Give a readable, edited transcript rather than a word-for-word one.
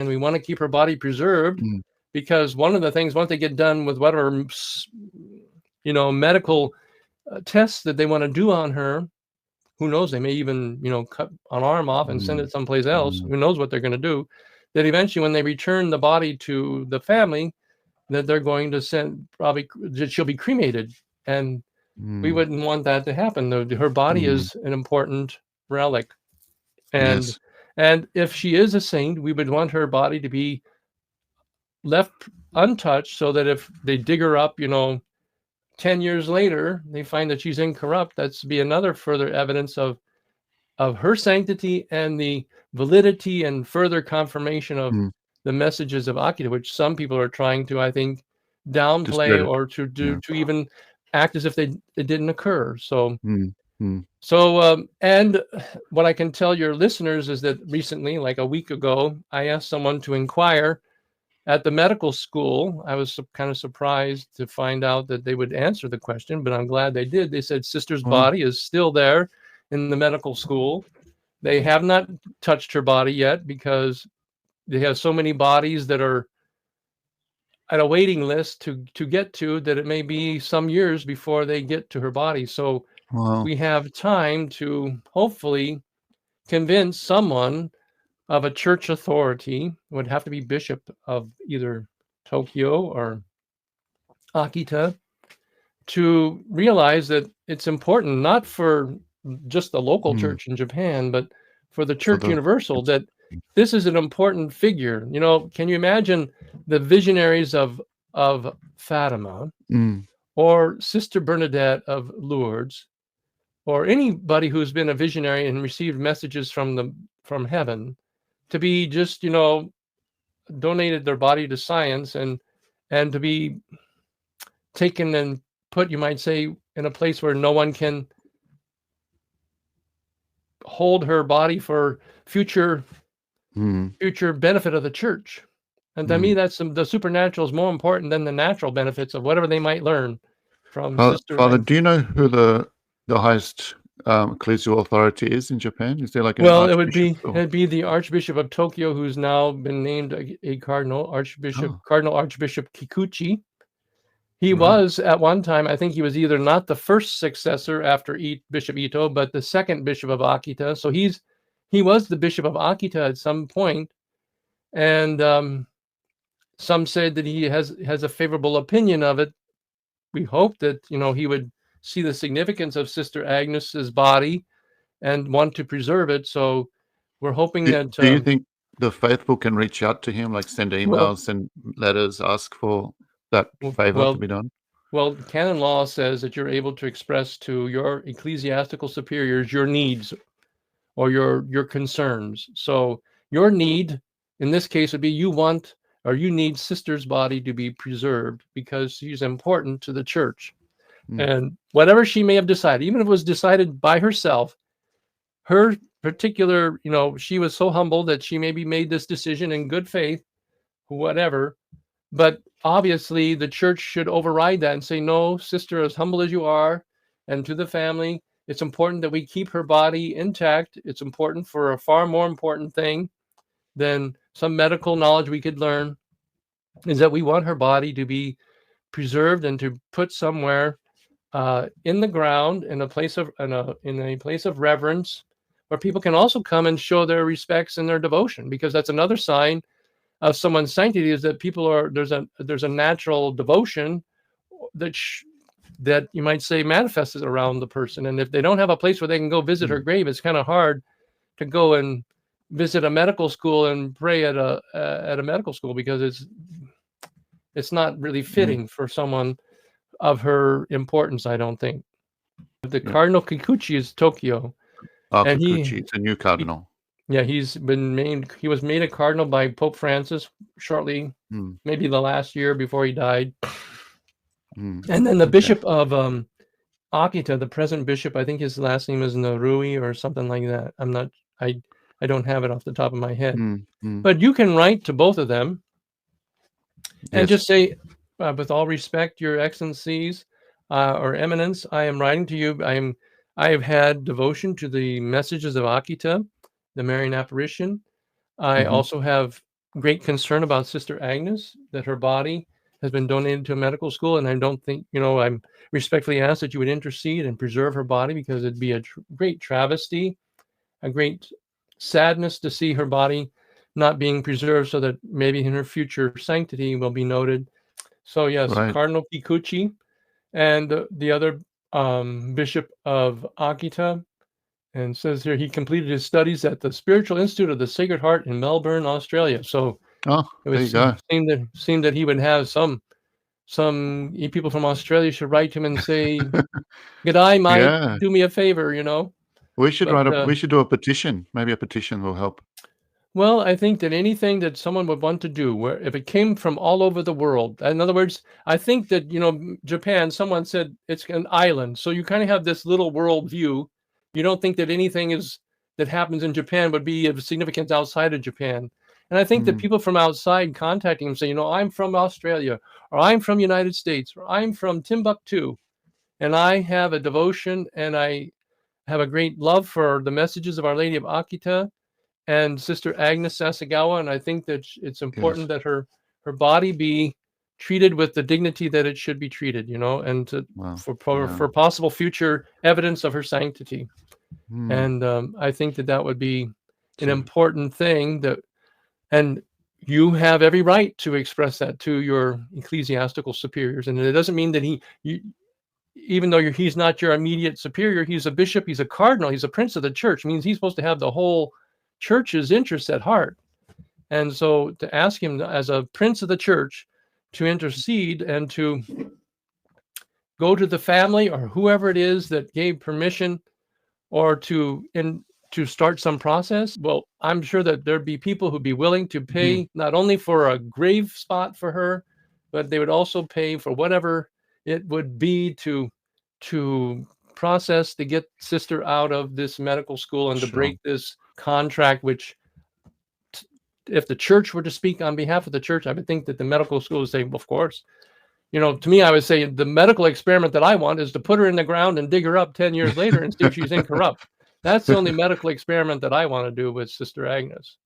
and we want to keep her body preserved because one of the things, once they get done with whatever, medical tests that they want to do on her, who knows, they may even, cut an arm off and send it someplace else. Who knows what they're going to do. That eventually when they return the body to the family, that they're going to send, probably that she'll be cremated. And we wouldn't want that to happen. Her body is an important relic. And and if she is a saint, we would want her body to be left untouched so that if they dig her up, 10 years later, they find that she's incorrupt. That's be another further evidence of her sanctity and the validity and further confirmation of the messages of Akita, which some people are trying to, I think, downplay or to even act as if it didn't occur. So, and what I can tell your listeners is that recently, like a week ago, I asked someone to inquire at the medical school. I was kind of surprised to find out that they would answer the question, but I'm glad they did. They said Sister's body is still there in the medical school. They have not touched her body yet because they have so many bodies that are at a waiting list to get to that it may be some years before they get to her body. So we have time to hopefully convince someone of a church authority. It would have to be bishop of either Tokyo or Akita, to realize that it's important, not for just the local church in Japan, but for the church universal, that this is an important figure. Can you imagine the visionaries of Fatima or Sister Bernadette of Lourdes, or anybody who's been a visionary and received messages from heaven, to be just, donated their body to science and to be taken and put, you might say, in a place where no one can hold her body for future benefit of the church. And to me, that's the supernatural is more important than the natural benefits of whatever they might learn from Sister. Father, do you know who the highest ecclesial authority is in Japan? Is there like an Well, it'd be the Archbishop of Tokyo, who's now been named a cardinal, Cardinal Archbishop Kikuchi. He was at one time, I think he was either not the first successor after Bishop Ito, but the second bishop of Akita. So he was the bishop of Akita at some point, and some said that he has a favorable opinion of it. We hope that he would see the significance of Sister Agnes's body and want to preserve it. So we're hoping that. Do you think the faithful can reach out to him, like send emails, send letters, ask for that favor to be done? Well, canon law says that you're able to express to your ecclesiastical superiors your needs or your concerns. So your need in this case would be you need Sister's body to be preserved because she's important to the church. And whatever she may have decided, even if it was decided by herself, her particular, she was so humble that she maybe made this decision in good faith, whatever. But obviously the church should override that and say, no, Sister, as humble as you are, and to the family, it's important that we keep her body intact. It's important for a far more important thing than some medical knowledge we could learn, is that we want her body to be preserved and to put somewhere in the ground, in a place of reverence, where people can also come and show their respects and their devotion, because that's another sign of someone's sanctity, is that there's a natural devotion that you might say manifests around the person. And if they don't have a place where they can go visit her grave, it's kind of hard to go and visit a medical school and pray at a medical school, because it's not really fitting for someone of her importance, I don't think. The Cardinal Kikuchi is Tokyo. And Kikuchi, it's a new cardinal. He was made a cardinal by Pope Francis shortly, maybe the last year before he died. And then the bishop of Akita, the present bishop, I think his last name is Narui or something like that. I don't have it off the top of my head. But you can write to both of them and just say, with all respect, Your Excellencies or Eminence, I am writing to you. I have had devotion to the messages of Akita, the Marian apparition. I also have great concern about Sister Agnes, that her body has been donated to a medical school, and I don't think, I'm respectfully asked that you would intercede and preserve her body, because it'd be a great travesty, a great sadness to see her body not being preserved, so that maybe in her future sanctity will be noted. So yes, Right. Cardinal Kikuchi and the other Bishop of Akita, and says here he completed his studies at the Spiritual Institute of the Sacred Heart in Melbourne, Australia. So Oh, it there you was go. seemed that he would have some people from Australia should write to him and say, "G'day, mate, Yeah. do me a favor," We should But we should do a petition. Maybe a petition will help. well, I think that anything that someone would want to do, where if it came from all over the world, in other words, I think that, Japan, someone said it's an island. So you kind of have this little world view. You don't think that anything that happens in Japan would be of significance outside of Japan. And I think that Mm, people from outside contacting him say, I'm from Australia, or I'm from United States, or I'm from Timbuktu, and I have a devotion and I have a great love for the messages of Our Lady of Akita and Sister Agnes Sasagawa, and I think that it's important yes. that her body be treated with the dignity that it should be treated, and Wow. for Yeah. possible future evidence of her sanctity. Mm, And I think that would be an to- important thing, and you have every right to express that to your ecclesiastical superiors. And it doesn't mean that even though he's not your immediate superior, he's a bishop, he's a cardinal, he's a prince of the church. It means he's supposed to have the whole church's interests at heart. And so to ask him as a prince of the church to intercede and to go to the family or whoever it is that gave permission, or to start some process, well, I'm sure that there'd be people who'd be willing to pay not only for a grave spot for her, but they would also pay for whatever it would be to process to get sister out of this medical school and to Sure. break this contract, which if the church were to speak on behalf of the church, I would think that the medical school would say, well, of course. To me, I would say the medical experiment that I want is to put her in the ground and dig her up 10 years later and see if she's incorrupt. That's the only medical experiment that I want to do with Sister Agnes.